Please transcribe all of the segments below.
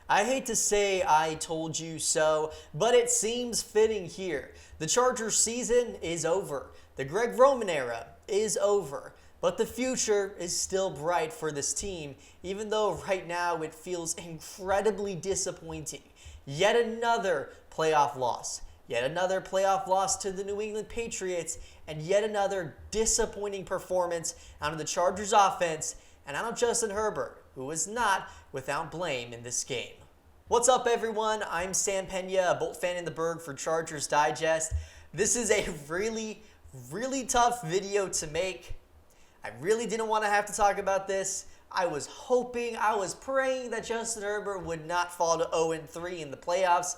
I hate to say I told you so, but it seems fitting here. The Chargers season is over. The Greg Roman era is over. But the future is still bright for this team, even though right now it feels incredibly disappointing. Yet another playoff loss. Yet another playoff loss to the New England Patriots, and yet another disappointing performance out of the Chargers offense and out of Justin Herbert, who was not without blame in this game. What's up, everyone? I'm Sam Peña, a Bolt fan in the Berg for Chargers Digest. This is a really tough video to make. I really didn't want to have to talk about this. I was praying that Justin Herbert would not fall to 0-3 in the playoffs.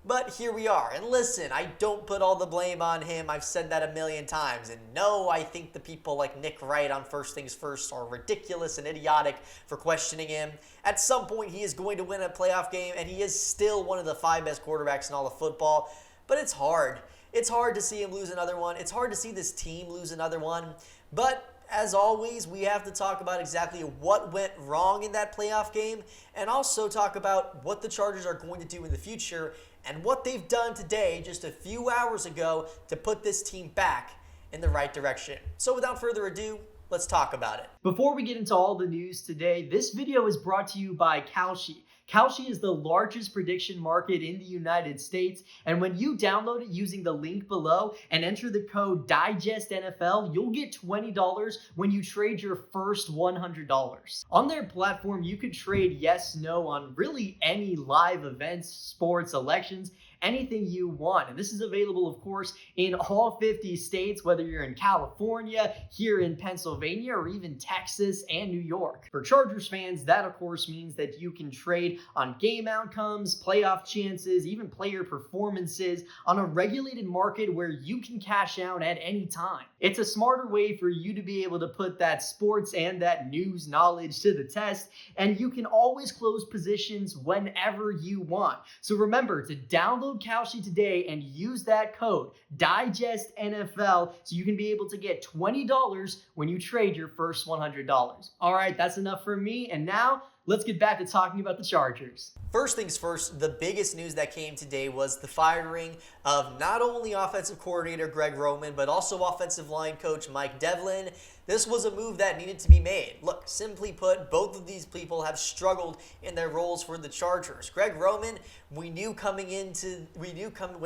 But here we are. And listen, I don't put all the blame on him. I've said that a million times. And no, I think the people like Nick Wright on First Things First are ridiculous and idiotic for questioning him. At some point, he is going to win a playoff game, and he is still one of the 5 best quarterbacks in all of football. But it's hard. It's hard to see him lose another one. It's hard to see this team lose another one. But as always, we have to talk about exactly what went wrong in that playoff game and also talk about what the Chargers are going to do in the future and what they've done today, just a few hours ago, to put this team back in the right direction. So without further ado, let's talk about it. Before we get into all the news today, this video is brought to you by Kalshi. Kalshi is the largest prediction market in the United States, and when you download it using the link below and enter the code DIGESTNFL, you'll get $20 when you trade your first $100. On their platform, you could trade yes/no on really any live events, sports, elections, anything you want. And this is available, of course, in all 50 states, whether you're in California, here in Pennsylvania, or even Texas and New York. For Chargers fans, that of course means that you can trade on game outcomes, playoff chances, even player performances on a regulated market where you can cash out at any time. It's a smarter way for you to be able to put that sports and that news knowledge to the test, and you can always close positions whenever you want. So remember to download Kalshi today and use that code DIGESTNFL so you can be able to get $20 when you trade your first $100. All right, that's enough for me, and now let's get back to talking about the Chargers. First things first, the biggest news that came today was the firing of not only offensive coordinator Greg Roman, but also offensive line coach Mike Devlin. This was a move that needed to be made. Look, simply put, both of these people have struggled in their roles for the Chargers. Greg Roman, we knew when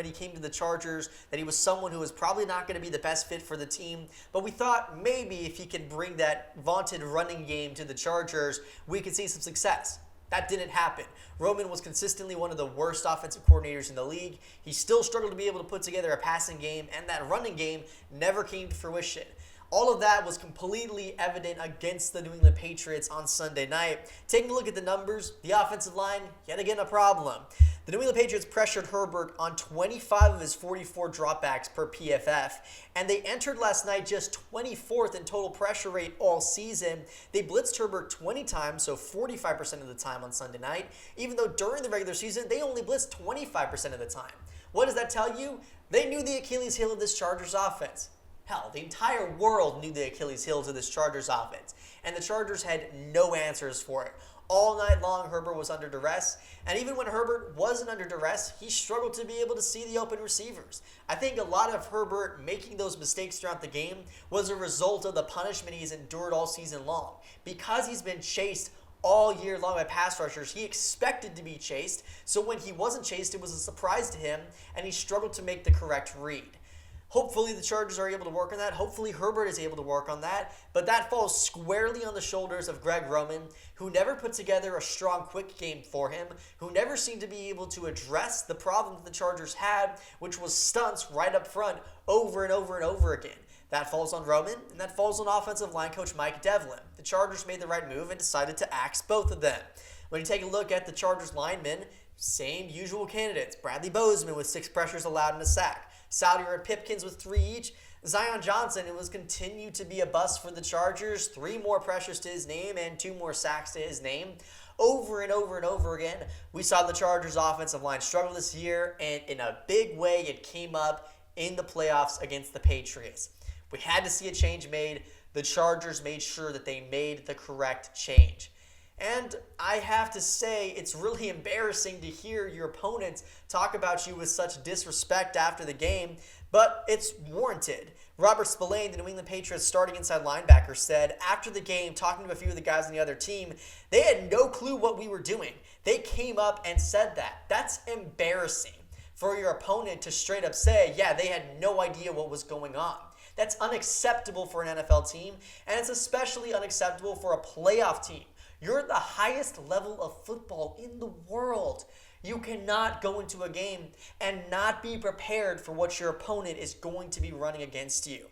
he came to the Chargers that he was someone who was probably not going to be the best fit for the team, but we thought maybe if he could bring that vaunted running game to the Chargers, we could see some success. That didn't happen. Roman was consistently one of the worst offensive coordinators in the league. He still struggled to be able to put together a passing game, and that running game never came to fruition. All of that was completely evident against the New England Patriots on Sunday night. Taking a look at the numbers, the offensive line, yet again a problem. The New England Patriots pressured Herbert on 25 of his 44 dropbacks per PFF, and they entered last night just 24th in total pressure rate all season. They blitzed Herbert 20 times, so 45% of the time on Sunday night, even though during the regular season, they only blitzed 25% of the time. What does that tell you? They knew the Achilles heel of this Chargers offense. Hell, the entire world knew the Achilles heel to this Chargers offense, and the Chargers had no answers for it. All night long, Herbert was under duress, and even when Herbert wasn't under duress, he struggled to be able to see the open receivers. I think a lot of Herbert making those mistakes throughout the game was a result of the punishment he's endured all season long. Because he's been chased all year long by pass rushers, he expected to be chased, so when he wasn't chased, it was a surprise to him, and he struggled to make the correct read. Hopefully the Chargers are able to work on that. Hopefully Herbert is able to work on that. But that falls squarely on the shoulders of Greg Roman, who never put together a strong, quick game for him, who never seemed to be able to address the problem that the Chargers had, which was stunts right up front over and over and over again. That falls on Roman, and that falls on offensive line coach Mike Devlin. The Chargers made the right move and decided to axe both of them. When you take a look at the Chargers linemen, same usual candidates. Bradley Bozeman with 6 pressures allowed and a sack. Salyer and Pipkins with 3 each. Zion Johnson, it was continued to be a bust for the Chargers. 3 more pressures to his name and 2 more sacks to his name. Over and over and over again, we saw the Chargers offensive line struggle this year, and in a big way, it came up in the playoffs against the Patriots. We had to see a change made. The Chargers made sure that they made the correct change. And I have to say, it's really embarrassing to hear your opponents talk about you with such disrespect after the game, but it's warranted. Robert Spillane, the New England Patriots starting inside linebacker, said after the game, talking to a few of the guys on the other team, they had no clue what we were doing. They came up and said that. That's embarrassing for your opponent to straight up say, yeah, they had no idea what was going on. That's unacceptable for an NFL team, and it's especially unacceptable for a playoff team. You're at the highest level of football in the world. You cannot go into a game and not be prepared for what your opponent is going to be running against you.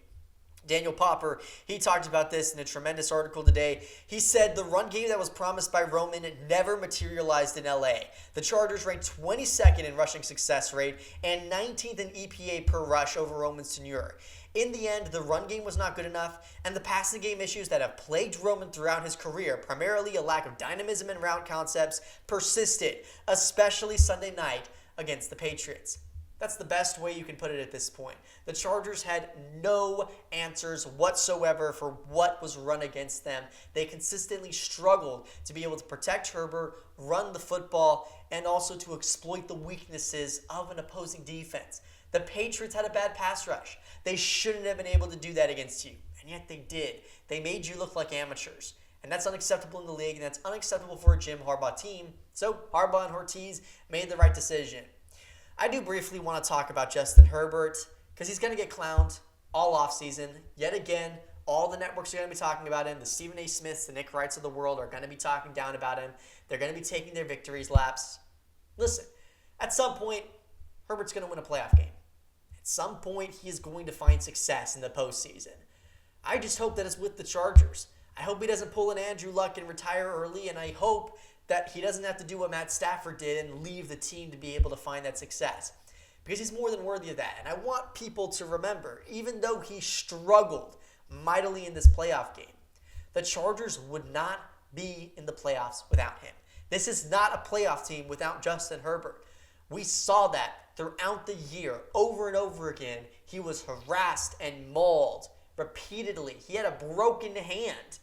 Daniel Popper, he talked about this in a tremendous article today. He said the run game that was promised by Roman never materialized in LA. The Chargers ranked 22nd in rushing success rate and 19th in EPA per rush over Roman's tenure. In the end, the run game was not good enough, and the passing game issues that have plagued Roman throughout his career, primarily a lack of dynamism and route concepts, persisted, especially Sunday night against the Patriots. That's the best way you can put it at this point. The Chargers had no answers whatsoever for what was run against them. They consistently struggled to be able to protect Herbert, run the football, and also to exploit the weaknesses of an opposing defense. The Patriots had a bad pass rush. They shouldn't have been able to do that against you, and yet they did. They made you look like amateurs, and that's unacceptable in the league, and that's unacceptable for a Jim Harbaugh team. So Harbaugh and Hortiz made the right decision. I do briefly want to talk about Justin Herbert because he's going to get clowned all offseason. Yet again, all the networks are going to be talking about him. The Stephen A. Smiths, the Nick Wrights of the world are going to be talking down about him. They're going to be taking their victories laps. Listen, at some point, Herbert's going to win a playoff game. At some point, he is going to find success in the postseason. I just hope that it's with the Chargers. I hope he doesn't pull an Andrew Luck and retire early, and I hope that he doesn't have to do what Matt Stafford did and leave the team to be able to find that success. Because he's more than worthy of that. And I want people to remember, even though he struggled mightily in this playoff game, the Chargers would not be in the playoffs without him. This is not a playoff team without Justin Herbert. We saw that throughout the year, over and over again. He was harassed and mauled repeatedly. He had a broken hand.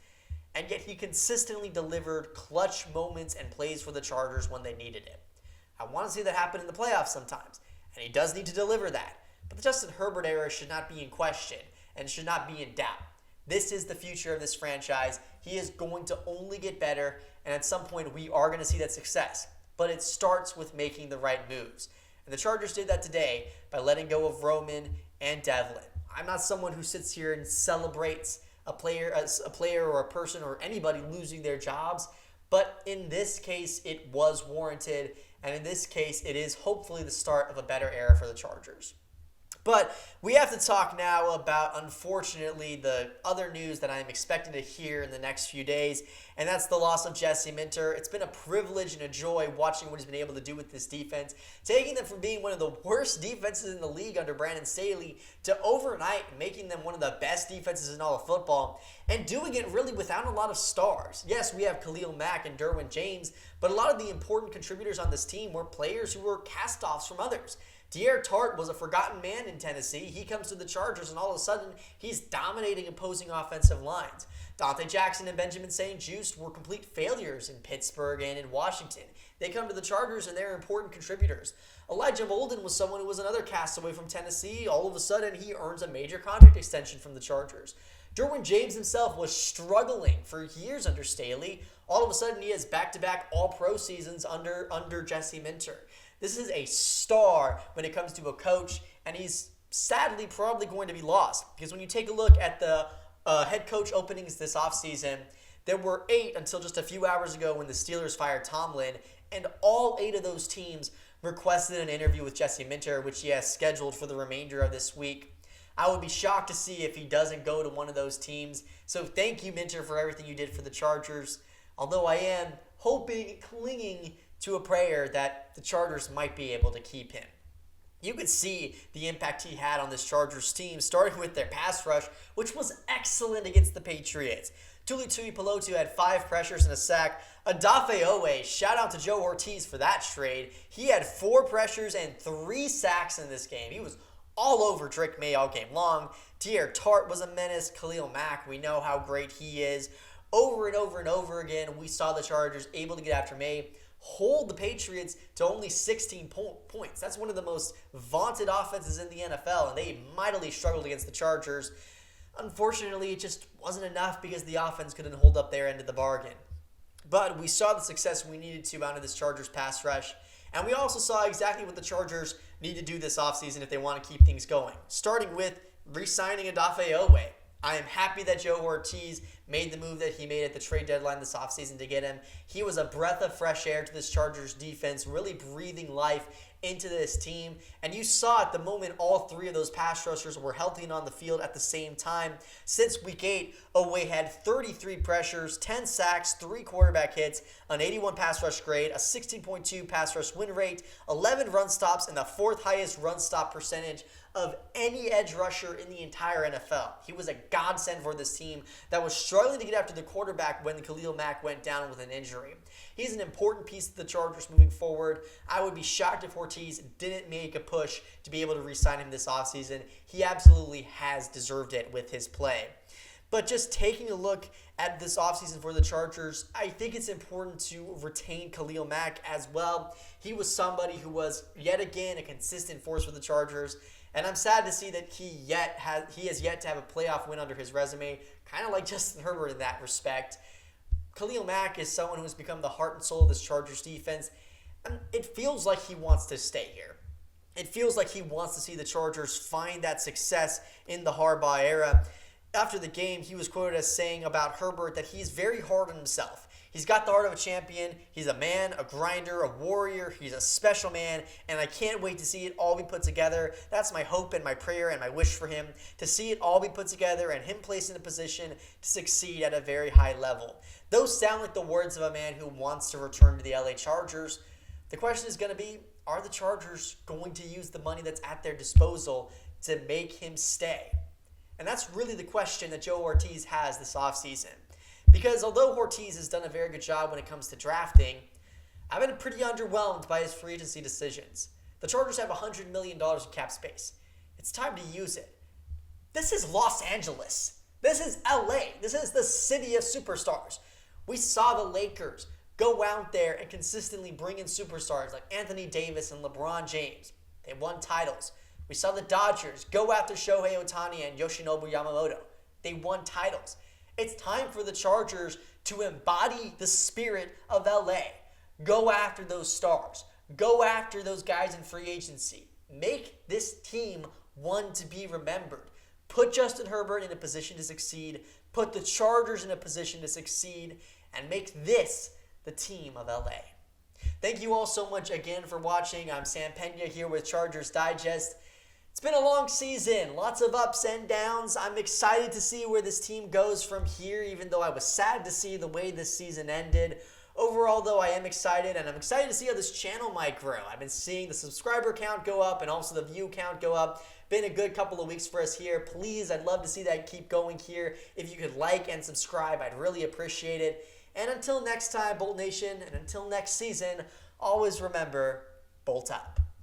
And yet he consistently delivered clutch moments and plays for the Chargers when they needed it. I want to see that happen in the playoffs sometimes, and he does need to deliver that. But the Justin Herbert era should not be in question and should not be in doubt. This is the future of this franchise. He is going to only get better, and at some point we are going to see that success. But it starts with making the right moves. And the Chargers did that today by letting go of Roman and Devlin. I'm not someone who sits here and celebrates a player or a person or anybody losing their jobs, but in this case it was warranted, and in this case it is hopefully the start of a better era for the Chargers. But we have to talk now about, unfortunately, the other news that I'm expecting to hear in the next few days, and that's the loss of Jesse Minter. It's been a privilege and a joy watching what he's been able to do with this defense, taking them from being one of the worst defenses in the league under Brandon Staley to overnight making them one of the best defenses in all of football, and doing it really without a lot of stars. Yes, we have Khalil Mack and Derwin James, but a lot of the important contributors on this team were players who were cast-offs from others. De'Aaron Tart was a forgotten man in Tennessee. He comes to the Chargers, and all of a sudden, he's dominating opposing offensive lines. Dante Jackson and Benjamin St. Juste were complete failures in Pittsburgh and in Washington. They come to the Chargers, and they're important contributors. Elijah Molden was someone who was another castaway from Tennessee. All of a sudden, he earns a major contract extension from the Chargers. Derwin James himself was struggling for years under Staley. All of a sudden, he has back-to-back all-pro seasons under Jesse Minter. This is a star when it comes to a coach, and he's sadly probably going to be lost. Because when you take a look at the head coach openings this offseason, there were 8 until just a few hours ago when the Steelers fired Tomlin, and all 8 of those teams requested an interview with Jesse Minter, which he has scheduled for the remainder of this week. I would be shocked to see if he doesn't go to one of those teams. So thank you, Minter, for everything you did for the Chargers. Although I am hoping, clinging to a prayer that the Chargers might be able to keep him. You could see the impact he had on this Chargers team, starting with their pass rush, which was excellent against the Patriots. Tuli Tuipulotu had 5 pressures and a sack. Odafe Owe, shout out to Joe Hortiz for that trade. He had 4 pressures and 3 sacks in this game. He was all over Drake May all game long. De'Aaron Tart was a menace. Khalil Mack, we know how great he is. Over and over and over again, we saw the Chargers able to get after May, hold the Patriots to only 16 points. That's one of the most vaunted offenses in the NFL, and they mightily struggled against the Chargers. Unfortunately, it just wasn't enough because the offense couldn't hold up their end of the bargain. But we saw the success we needed to out of this Chargers pass rush, and we also saw exactly what the Chargers need to do this offseason if they want to keep things going. Starting with re-signing Odafe Oweh. I am happy that Joe Hortiz made the move that he made at the trade deadline this offseason to get him. He was a breath of fresh air to this Chargers defense, really breathing life into this team. And you saw at the moment all three of those pass rushers were healthy and on the field at the same time. Since week 8, Oweh had 33 pressures, 10 sacks, 3 quarterback hits, an 81 pass rush grade, a 16.2 pass rush win rate, 11 run stops, and the 4th highest run stop percentage of any edge rusher in the entire NFL. He was a godsend for this team that was struggling to get after the quarterback when Khalil Mack went down with an injury. He's an important piece of the Chargers moving forward. I would be shocked if Hortiz didn't make a push to be able to re-sign him this offseason. He absolutely has deserved it with his play. But just taking a look at this offseason for the Chargers, I think it's important to retain Khalil Mack as well. He was somebody who was, yet again, a consistent force for the Chargers. And I'm sad to see that he has yet to have a playoff win under his resume, kind of like Justin Herbert in that respect. Khalil Mack is someone who has become the heart and soul of this Chargers defense. And it feels like he wants to stay here. It feels like he wants to see the Chargers find that success in the Harbaugh era. After the game, he was quoted as saying about Herbert that he's very hard on himself. He's got the heart of a champion. He's a man, a grinder, a warrior. He's a special man, and I can't wait to see it all be put together. That's my hope and my prayer and my wish for him, to see it all be put together and him placed in a position to succeed at a very high level. Those sound like the words of a man who wants to return to the LA Chargers. The question is going to be, are the Chargers going to use the money that's at their disposal to make him stay? And that's really the question that Joe Hortiz has this offseason. Because although Hortiz has done a very good job when it comes to drafting, I've been pretty underwhelmed by his free agency decisions. The Chargers have $100 million in cap space. It's time to use it. This is Los Angeles. This is LA. This is the city of superstars. We saw the Lakers go out there and consistently bring in superstars like Anthony Davis and LeBron James. They won titles. We saw the Dodgers go after Shohei Ohtani and Yoshinobu Yamamoto. They won titles. It's time for the Chargers to embody the spirit of LA. Go after those stars. Go after those guys in free agency. Make this team one to be remembered. Put Justin Herbert in a position to succeed. Put the Chargers in a position to succeed. And make this the team of LA. Thank you all so much again for watching. I'm Sam Peña here with Chargers Digest. It's been a long season, lots of ups and downs. I'm excited to see where this team goes from here, even though I was sad to see the way this season ended. Overall, though, I am excited, and I'm excited to see how this channel might grow. I've been seeing the subscriber count go up and also the view count go up. Been a good couple of weeks for us here. Please, I'd love to see that keep going here. If you could like and subscribe, I'd really appreciate it. And until next time, Bolt Nation, and until next season, always remember, Bolt up.